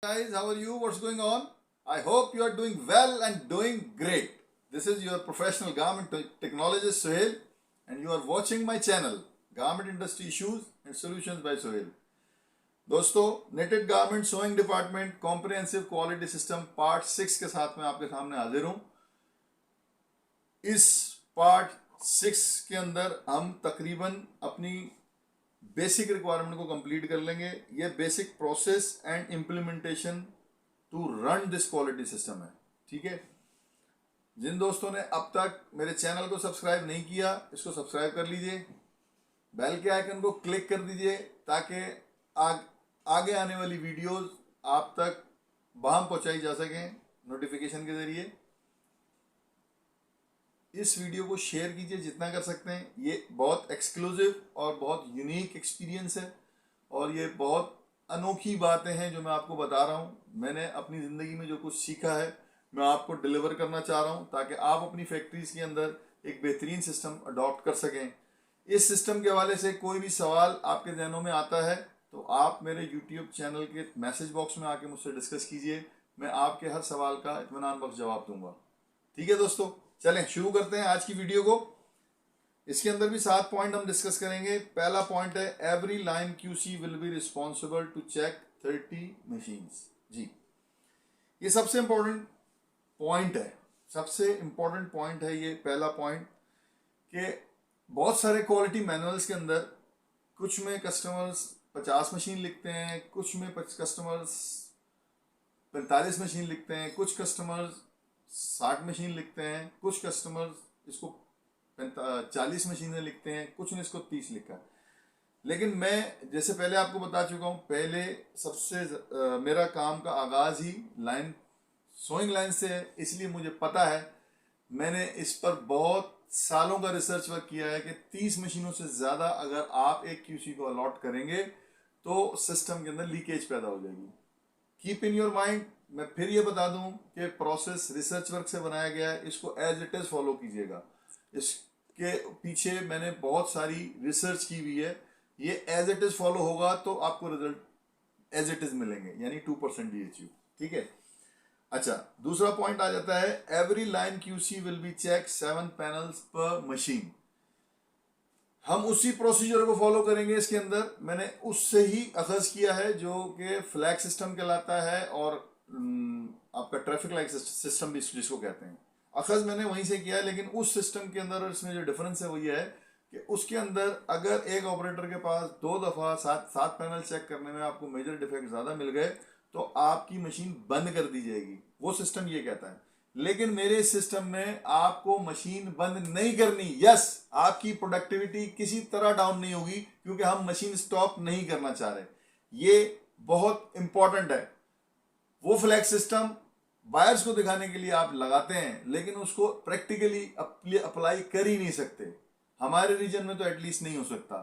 Guys, how are you? What's going on? I hope you are doing well and doing great. This is your professional garment technologist Sohail, and you are watching my channel Garment Industry Issues and Solutions by Sohail. दोस्तों, knitted garment sewing department comprehensive quality system part 6 के साथ में आपके सामने हाजिर हूं। इस part 6 के अंदर हम तकरीबन अपनी बेसिक रिक्वायरमेंट को कंप्लीट कर लेंगे। ये basic process and implementation to run this quality system है। ठीक है, जिन दोस्तों ने अब तक मेरे चैनल को सब्सक्राइब नहीं किया, इसको सब्सक्राइब कर लीजिए, बेल के आइकन को क्लिक कर दीजिए ताकि आगे आने वाली वीडियोस आप तक बहम पहुंचाई जा सकें नोटिफिकेशन के जरिए। इस वीडियो को शेयर कीजिए जितना कर सकते हैं। ये बहुत एक्सक्लूसिव और बहुत यूनिक एक्सपीरियंस है और ये बहुत अनोखी बातें हैं जो मैं आपको बता रहा हूँ। मैंने अपनी ज़िंदगी में जो कुछ सीखा है मैं आपको डिलीवर करना चाह रहा हूँ ताकि आप अपनी फैक्ट्रीज के अंदर एक बेहतरीन सिस्टम अडॉप्ट कर सकें। इस सिस्टम के हवाले से कोई भी सवाल आपके जहनों में आता है तो आप मेरे यूट्यूब चैनल के मैसेज बॉक्स में आके मुझसे डिस्कस कीजिए। मैं आपके हर सवाल का इत्मीनान बख्श जवाब दूंगा। ठीक है दोस्तों, चलें शुरू करते हैं आज की वीडियो को। इसके अंदर भी 7 पॉइंट हम डिस्कस करेंगे। पहला पॉइंट है every line QC will be responsible to check 30 machines. जी, ये सबसे इंपॉर्टेंट पॉइंट है, सबसे इंपॉर्टेंट पॉइंट है ये पहला पॉइंट कि बहुत सारे क्वालिटी मैनुअल्स के अंदर कुछ में कस्टमर्स 50 मशीन लिखते हैं, कुछ में कस्टमर्स 45 मशीन लिखते हैं, कुछ कस्टमर्स 60 मशीन लिखते हैं, कुछ कस्टमर्स इसको 40 मशीनें लिखते हैं, कुछ ने इसको 30 लिखा है। लेकिन मैं जैसे पहले आपको बता चुका हूँ, पहले सबसे मेरा काम का आगाज ही लाइन सोइंग लाइन से है, इसलिए मुझे पता है, मैंने इस पर बहुत सालों का रिसर्च वर्क किया है कि 30 मशीनों से ज़्यादा अगर आप एक क्यूसी को अलॉट करेंगे तो सिस्टम के अंदर लीकेज पैदा हो जाएगी। कीप इन योर माइंड, मैं फिर ये बता दूं कि प्रोसेस रिसर्च वर्क से बनाया गया है, इसको एज इट इज फॉलो कीजिएगा। इसके पीछे मैंने बहुत सारी रिसर्च की हुई है। ये एज इट इज फॉलो होगा तो आपको रिजल्ट एज इट इज मिलेंगे, यानी 2% DHU। ठीक है, अच्छा, दूसरा पॉइंट आ जाता है every line QC will be check 7 panels पर मशीन। हम उसी प्रोसीजर को फॉलो करेंगे। इसके अंदर मैंने उससे ही अखज किया है जो कि फ्लैग सिस्टम कहलाता है और आपका ट्रैफिक लाइट सिस्टम भी जिसको कहते हैं, अखज मैंने वहीं से किया है। लेकिन उस सिस्टम के अंदर और इसमें जो डिफरेंस है वो ये है कि उसके अंदर अगर एक ऑपरेटर के पास 2 दफ़ा 7 पैनल चेक करने में आपको मेजर डिफेक्ट ज़्यादा मिल गए तो आपकी मशीन बंद कर दी जाएगी, वो सिस्टम ये कहता है। लेकिन मेरे सिस्टम में आपको मशीन बंद नहीं करनी। यस, आपकी प्रोडक्टिविटी किसी तरह डाउन नहीं होगी क्योंकि हम मशीन स्टॉप नहीं करना चाह रहे। ये बहुत इंपॉर्टेंट है। वो फ्लैग सिस्टम बायर्स को दिखाने के लिए आप लगाते हैं लेकिन उसको प्रैक्टिकली अप्लाई कर ही नहीं सकते। हमारे रीजन में तो एटलीस्ट नहीं हो सकता।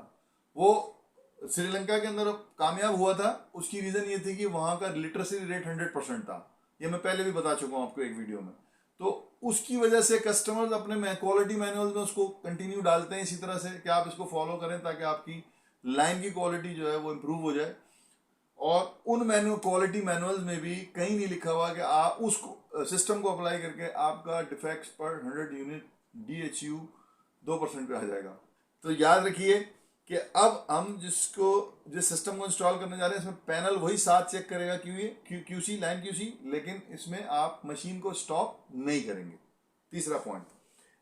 वो श्रीलंका के अंदर कामयाब हुआ था, उसकी रीजन ये थी कि वहां का लिटरेसी रेट 100% था। ये मैं पहले भी बता चुका हूं आपको एक वीडियो में। तो उसकी वजह से कस्टमर्स अपने क्वालिटी मैनुअल में उसको कंटिन्यू डालते हैं इसी तरह से कि आप इसको फॉलो करें ताकि आपकी लाइन की क्वालिटी जो है वो इम्प्रूव हो जाए। और उन क्वालिटी मैनुअल्स में भी कहीं नहीं लिखा हुआ कि आप उस सिस्टम को अप्लाई करके आपका डिफेक्ट्स पर 100 यूनिट DHU 2% पे आ जाएगा। तो याद रखिए कि अब हम जिस सिस्टम को इंस्टॉल करने जा रहे हैं इसमें पैनल वही 7 चेक करेगा क्यूसी लाइन क्यूसी, लेकिन इसमें आप मशीन को स्टॉप नहीं करेंगे। तीसरा point,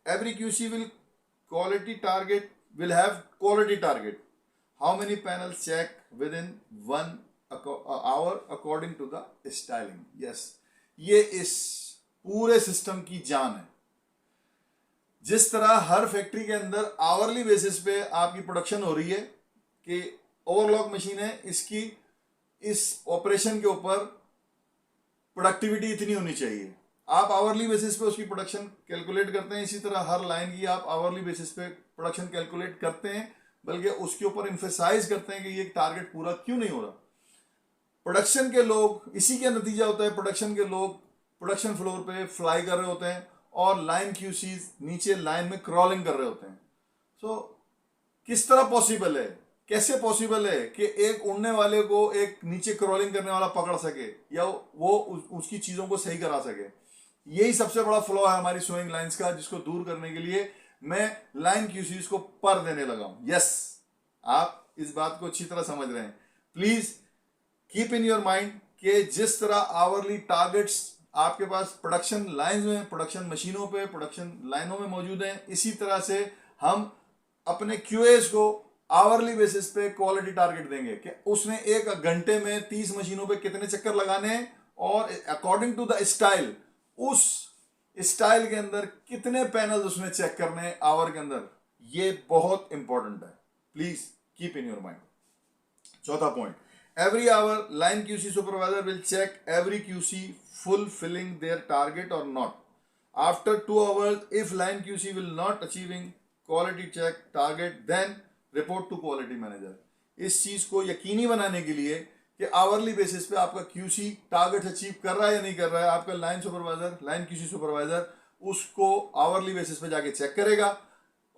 every QC will have quality target. How many panel check with in 1 hour according to the styling. Yes, ये इस पूरे सिस्टम की जान है। जिस तरह हर फैक्ट्री के अंदर आवरली बेसिस पे आपकी प्रोडक्शन हो रही है कि ओवरलॉक मशीन है, इसकी इस ऑपरेशन के ऊपर प्रोडक्टिविटी इतनी होनी चाहिए, आप आवरली बेसिस पे उसकी प्रोडक्शन कैलकुलेट करते हैं। इसी तरह हर लाइन की आप आवरली बेसिस पे प्रोडक्शन कैलकुलेट करते हैं, बल्कि उसके ऊपर एम्फेसाइज करते हैं कि ये टारगेट पूरा क्यों नहीं हो रहा। प्रोडक्शन के लोग, इसी का नतीजा होता है प्रोडक्शन के लोग प्रोडक्शन फ्लोर पे फ्लाई कर रहे होते हैं और लाइन क्यूसीज नीचे लाइन में क्रॉलिंग कर रहे होते हैं। सो किस तरह पॉसिबल है कैसे पॉसिबल है कि एक उड़ने वाले को एक नीचे क्रॉलिंग करने वाला पकड़ सके या वो उसकी चीजों को सही करा सके? यही सबसे बड़ा फ्लॉ है हमारी सोइंग लाइंस का, जिसको दूर करने के लिए मैं लाइन क्यूसीज को पर देने लगा हूं। यस, आप इस बात को अच्छी तरह समझ रहे हैं। Please keep in your mind कि जिस तरह आवरली टारगेट्स आपके पास प्रोडक्शन लाइंस में, प्रोडक्शन मशीनों पे, प्रोडक्शन लाइनों में मौजूद हैं, इसी तरह से हम अपने क्यूएस को आवरली बेसिस पे क्वालिटी टारगेट देंगे कि उसने एक घंटे में 30 मशीनों पे कितने चक्कर लगाने हैं और अकॉर्डिंग टू द स्टाइल, उस स्टाइल के अंदर कितने पैनल उसने चेक करने हैं आवर के अंदर। ये बहुत इंपॉर्टेंट है, please keep in your mind. चौथा point, every hour line QC supervisor will check every QC fulfilling their target or not. After 2 hours, if line QC will not achieving quality check target, then report to quality manager. इस चीज को यकीनी बनाने के लिए कि hourly basis पे आपका QC टारगेट अचीव कर रहा है या नहीं कर रहा है, आपका line supervisor, line QC supervisor उसको आवरली बेसिस पे जाके चेक करेगा,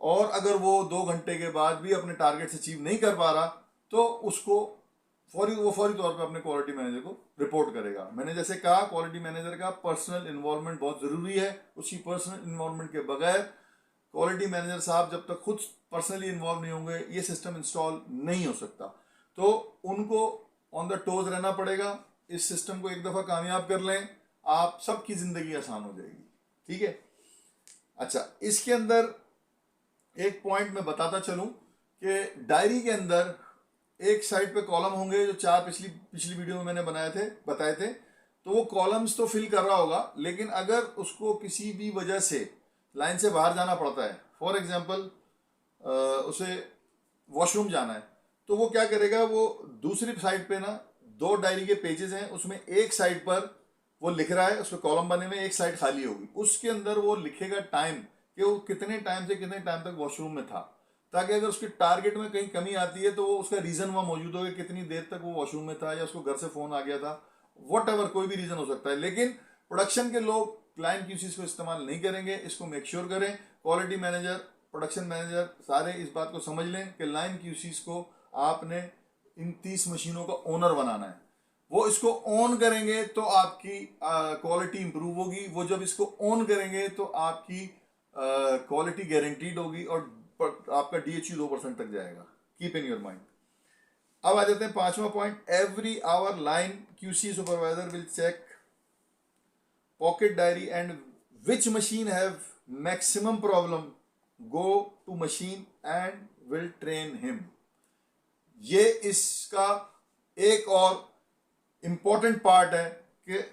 और अगर वो 2 घंटे के बाद भी अपने टारगेट्स अचीव नहीं कर पा रहा तो उसको फौरी तौर पे अपने क्वालिटी मैनेजर को रिपोर्ट करेगा। मैंने जैसे कहा, क्वालिटी मैनेजर का पर्सनल इन्वॉल्वमेंट बहुत जरूरी है। उसकी पर्सनल इन्वॉल्वमेंट के बगैर क्वालिटी मैनेजर साहब जब तक खुद पर्सनली इन्वॉल्व नहीं होंगे ये सिस्टम इंस्टॉल नहीं हो सकता। तो उनको ऑन द टोज रहना पड़ेगा। इस सिस्टम को एक दफा कामयाब कर लें, आप सबकी जिंदगी आसान हो जाएगी। ठीक है। अच्छा, इसके अंदर एक पॉइंट मैं बताता चलूं कि डायरी के अंदर एक साइड पे कॉलम होंगे जो 4 पिछली वीडियो में मैंने बताए थे। तो वो कॉलम्स तो फिल कर रहा होगा, लेकिन अगर उसको किसी भी वजह से लाइन से बाहर जाना पड़ता है, फॉर एग्जांपल उसे वॉशरूम जाना है, तो वो क्या करेगा, वो दूसरी साइड पे ना 2 डायरी के पेजेस हैं, उसमें एक साइड पर वो लिख रहा है, उसमें कॉलम बने में एक साइड खाली होगी, उसके अंदर वो लिखेगा टाइम कि वो कितने टाइम से कितने टाइम तक वॉशरूम में था, ताकि अगर उसके टारगेट में कहीं कमी आती है तो वो उसका रीजन वहां मौजूद होगा, कितनी देर तक वो वॉशरूम में था या उसको घर से फोन आ गया था, वट एवर, कोई भी रीजन हो सकता है। लेकिन प्रोडक्शन के लोग क्लाइंट क्यूसीज को इस्तेमाल नहीं करेंगे, इसको मेक श्योर करें। क्वालिटी मैनेजर, प्रोडक्शन मैनेजर सारे इस बात को समझ लें कि लाइन क्यूसीज को आपने इन 30 मशीनों का ओनर बनाना है। वो इसको ऑन करेंगे तो आपकी क्वालिटी इंप्रूव होगी, वो जब इसको ऑन करेंगे तो आपकी क्वालिटी गारंटीड होगी और आपका DHU 2% तक जाएगा। Keep in your mind. अब आ जाते हैं 5वां point, every hour line QC supervisor will check pocket diary and which machine have maximum problem, go to machine and will train him. ये इसका एक और इंपॉर्टेंट पार्ट है कि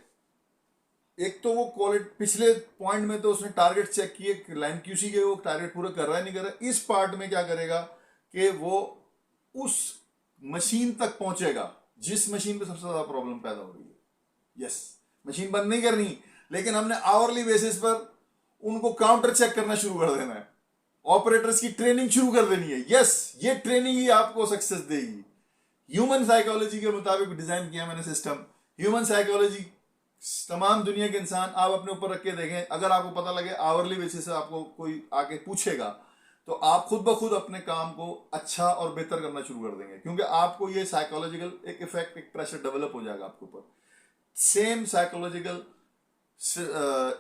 एक तो वो क्वालिटी, पिछले पॉइंट में तो उसने टारगेट चेक किए लाइन क्यूसी के, वो टारगेट पूरा कर रहा है नहीं कर रहा है। इस पार्ट में क्या करेगा कि वो उस मशीन तक पहुंचेगा जिस मशीन पे सबसे ज्यादा प्रॉब्लम पैदा हो रही है। यस, मशीन बंद नहीं करनी, लेकिन हमने आवरली बेसिस पर उनको काउंटर चेक करना शुरू कर देना है, ऑपरेटर्स की ट्रेनिंग शुरू कर देनी है। यस, ये ट्रेनिंग ही आपको सक्सेस देगी। ह्यूमन साइकोलॉजी के मुताबिक डिजाइन किया मैंने सिस्टम। ह्यूमन साइकोलॉजी तमाम दुनिया के इंसान आप अपने ऊपर रख के देखें, अगर आपको पता लगे आवरली बेसिस से आपको कोई आके पूछेगा तो आप खुद ब खुद अपने काम को अच्छा और बेहतर करना शुरू कर देंगे, क्योंकि आपको ये साइकोलॉजिकल एक इफेक्ट, एक प्रेशर डेवलप हो जाएगा आपके ऊपर। सेम साइकोलॉजिकल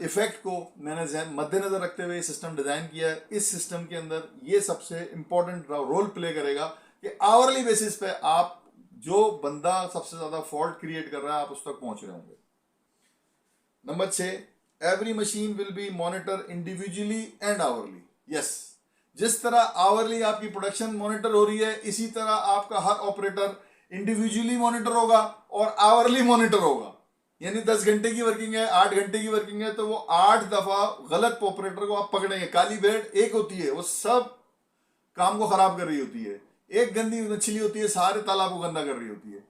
इफेक्ट को मैंने मद्देनजर रखते हुए सिस्टम डिजाइन किया है। इस सिस्टम के अंदर ये सबसे इंपॉर्टेंट रोल प्ले करेगा कि आवरली बेसिस पे आप जो बंदा सबसे ज्यादा फॉल्ट क्रिएट कर रहा है आप उस तक पहुंच रहे होंगे। Number 6, every machine will be monitor individually and hourly. Yes, जिस तरह आवरली आपकी प्रोडक्शन मॉनिटर हो रही है, इसी तरह आपका हर ऑपरेटर इंडिविजुअली मॉनिटर होगा और आवरली मॉनिटर होगा। यानी 10 घंटे की वर्किंग है, 8 घंटे की वर्किंग है, तो वो 8 दफा गलत ऑपरेटर को आप पकड़ेंगे। काली भेड़ एक होती है, वो सब काम को खराब कर रही होती है। एक गंदी मछली होती है, सारे तालाब को गंदा कर रही होती है।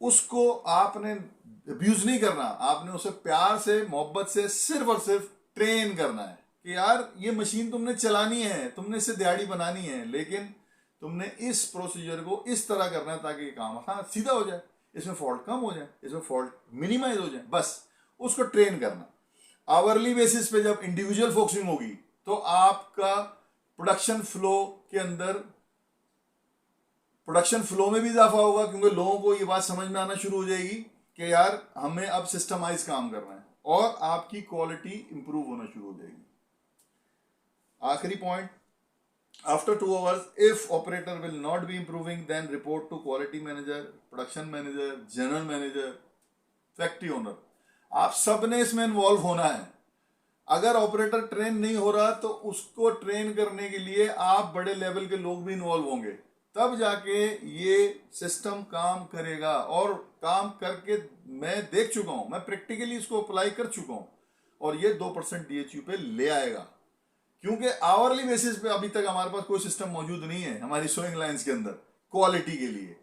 उसको आपने अब्यूज नहीं करना, आपने उसे प्यार से, मोहब्बत से सिर्फ और सिर्फ ट्रेन करना है कि यार ये मशीन तुमने चलानी है, तुमने इसे दिहाड़ी बनानी है, लेकिन तुमने इस प्रोसीजर को इस तरह करना है ताकि काम सीधा हो जाए, इसमें फॉल्ट कम हो जाए, इसमें फॉल्ट मिनिमाइज हो जाए, बस उसको ट्रेन करना। आवरली बेसिस पे जब इंडिविजुअल फोकसिंग होगी तो आपका प्रोडक्शन फ्लो के अंदर प्रोडक्शन फ्लो में भी इजाफा होगा, क्योंकि लोगों को ये बात समझ में आना शुरू हो जाएगी कि यार हमें अब सिस्टमाइज काम करना है, और आपकी क्वालिटी इंप्रूव होना शुरू हो जाएगी। आखिरी point, after 2 hours if operator will not be improving, then report to quality manager, production manager, general manager, factory owner. आप सब ने इसमें इन्वॉल्व होना है। अगर ऑपरेटर ट्रेन नहीं हो रहा तो उसको ट्रेन करने के लिए आप बड़े लेवल के लोग भी इन्वॉल्व होंगे, तब जाके ये सिस्टम काम करेगा। और काम करके मैं देख चुका हूं, मैं प्रैक्टिकली इसको अप्लाई कर चुका हूं, और ये 2% DHU पे ले आएगा। क्योंकि आवरली बेसिस पे अभी तक हमारे पास कोई सिस्टम मौजूद नहीं है हमारी सोइंग लाइंस के अंदर क्वालिटी के लिए।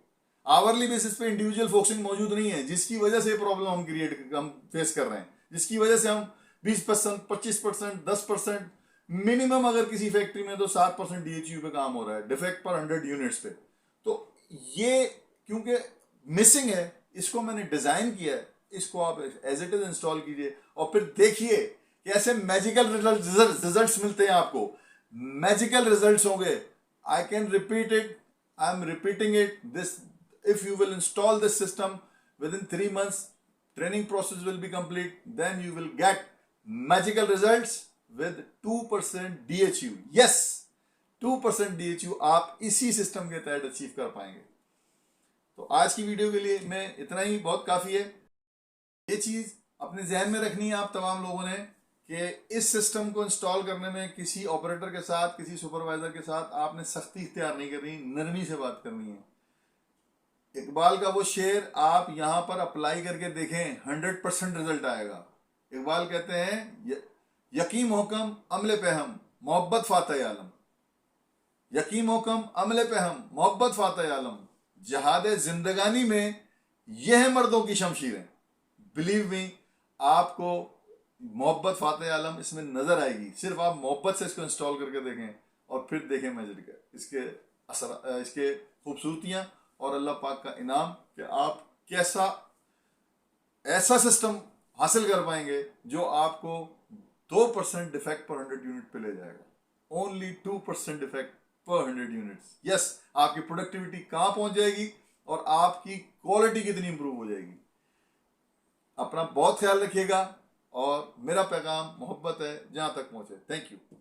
आवरली बेसिस पे इंडिविजुअल फोकसिंग मौजूद नहीं है, जिसकी वजह से प्रॉब्लम हम फेस कर रहे हैं, जिसकी वजह से हम 20%, 25%, 10%, मिनिमम अगर किसी फैक्ट्री में तो 7% DHU पे काम हो रहा है डिफेक्ट पर 100 यूनिट्स पे। तो ये क्योंकि मिसिंग है, इसको मैंने डिजाइन किया है, इसको आप एज इट इज इंस्टॉल कीजिए और फिर देखिए कैसे मैजिकल रिजल्ट्स मिलते हैं आपको। मैजिकल रिजल्ट्स होंगे। I can repeat it, I am repeating it. This if you will install this system within 3 months, training process will be complete, then you will get magical results with 2% DHU. yes, 2% DHU आप इसी system के तहत achieve कर पाएंगे। तो आज की video के लिए मैं इतना ही बहुत काफी है। ये चीज अपने जहन में रखनी है आप तमाम लोगों ने कि इस सिस्टम को इंस्टॉल करने में किसी ऑपरेटर के साथ, किसी सुपरवाइजर के साथ आपने सख्ती इख्तियार नहीं करनी, नरमी से बात करनी है। इकबाल का वो शेर आप यहां पर अप्लाई करके देखें, 100% रिजल्ट आएगा। इकबाल कहते हैं यकीम होकम अमले पे हम मोहब्बत फातह आलम, यकीम होकम अमले पे हम मोहब्बत फातह आलम, जहाद जिंदगानी में यह मर्दों की शमशीरें। बिलीव मी, आपको मोहब्बत फातह आलम इसमें नजर आएगी। सिर्फ आप मोहब्बत से इसको इंस्टॉल करके देखें और फिर देखें मैजिक इसके असर, इसके खूबसूरतियां और अल्लाह पाक का इनाम कि आप कैसा ऐसा सिस्टम हासिल कर पाएंगे जो आपको 2% डिफेक्ट पर 100 यूनिट पे ले जाएगा। ओनली 2% डिफेक्ट पर 100 यूनिट्स। यस, आपकी प्रोडक्टिविटी कहां पहुंच जाएगी और आपकी क्वालिटी कितनी इंप्रूव हो जाएगी। अपना बहुत ख्याल रखिएगा और मेरा पैगाम मोहब्बत है जहां तक पहुंचे। Thank you.